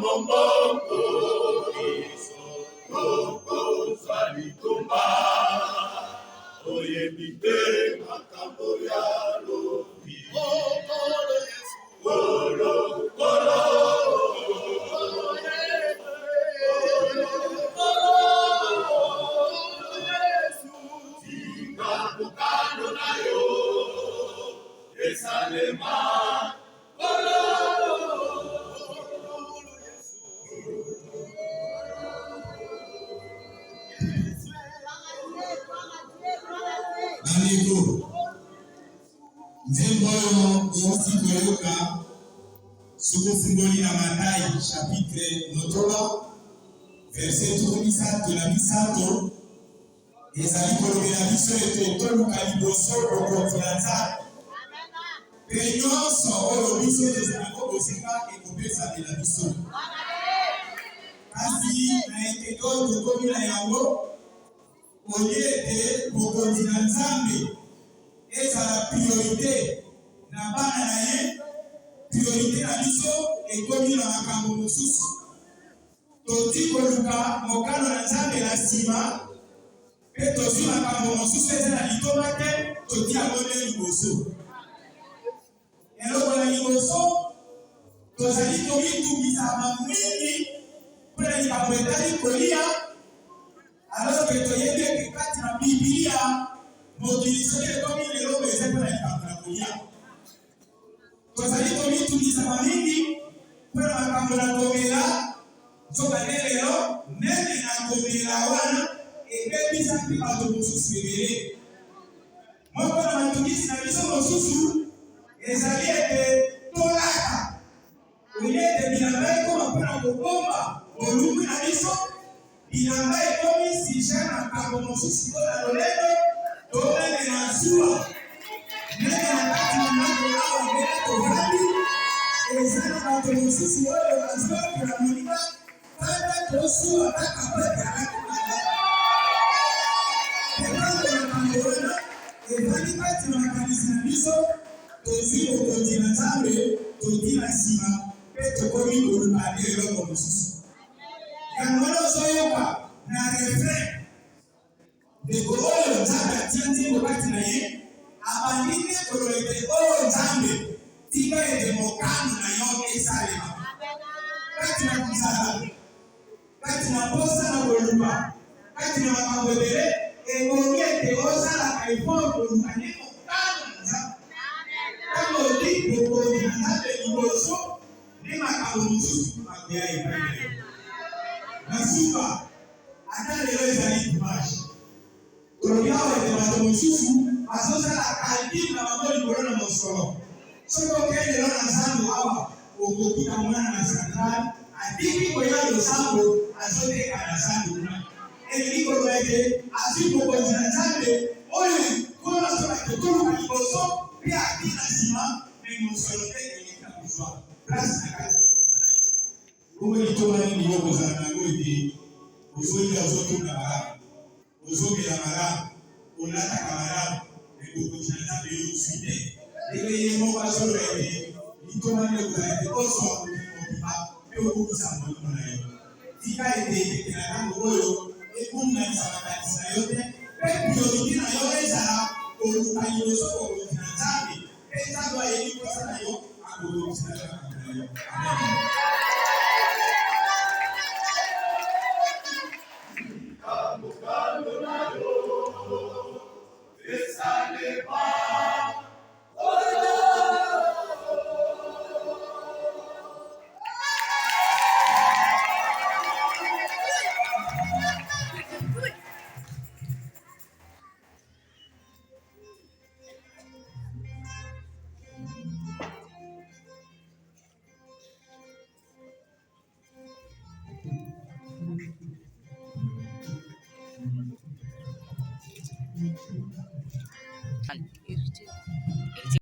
mombongo iso okozwa litumba oyebite makambo ya lobi okolo Yesu kolo kolo Yesu tinga bukano na yo esalema Amigo, Nzemboyo Yosi Koyoka, Suko Simboli na Matai, chapitre Notoba, verset 37 na Misato, ezali kolobela biso ete toluka liboso bokontinanta. Pe nyonso oyo biso ezali kobosika ekopesabela biso. Kasi na ekeko tokomi na yango, oyete bokonzi na Nzambe ezala priorité na bana na ye, priorité na biso ekomi na makambo mosusu. Toti koluka mokano na Nzambe na nsima, pe tozwi makambo mosusu eza na litomba te, toti yango nde liboso. Eloko na liboso tozali komitungisa mingi mpona likambo etali kolia. Alors que toyebi ete kati na Biblia mokili soki ekomi lelo eza mpona likambo na kolia. Tozali komitungisa mingi mpona makambo na komela, nzoka nde lelo meme na komela wana ebebisa mpe bato mosusu ebele. Moko na matungisi na biso mosusu ezali ete tolaka oye ete bilamba ekoma mpona kobomba molungu na biso. Bilamba ekomi sija na makambo mosusu mpona lolendo tomeme na zuwa meme na kati na ndako awa ndenge tovandi eza na bato mosusu oyo bazwaki na moninga kanda tosuwa kaka pete etango makambo wana ezali kati na makanisi na biso. Tozwi bokonzi na Nzambe toti na nsima mpe tokomi koluka nde eloko mosusu. Yango ozoyoka na refrain ndeko oyo Nzambe atia nzembo kati na ye abandi nde koloba ete oyo Nzambe tika ete mokano na yo esalema kati na kozala, kati na posa na koluka, kati na makambo ebele ebongi ete ozalaka effort koluka nde mokano na Nzambe. Kama odi bokonzi na Nzambe liboso nde makambo mosusu makoya epai na yo. Nasuka ata lelo ezali dimanche tolobi awa ete bato mosusu bazozala kalkile na bango likolo na mosolo. Soki okei lelo na Nzambe awa okokuta mwana na centrale adiki koya losambo azoteka na Nzambe kuna. Elingi koloba ete azwi bokonzi na Nzambe oyo kona solaka toluka liboso mpe ati na nsima me mosolo te eleka kozwa place na kati. Oyo litomba nini yo kozala nango ete ozolia ozotunda malamu, ozomela malamu, olataka malamu, bokonzi na Nzambe yo ozwi te. Ndenge ye moko azoloba ete litomba nini kozala ete ozwa mobima mpe okokisa molimo na yo. Tika ete ekeke na ntango oyo ekunganisa makanisi na yo te, mpe priorité na yo ezala koluka liboso bokonzi na Nzambe mpe Nzambe ayebi posa na yo akokokisa makambo na yo. Amen. Sale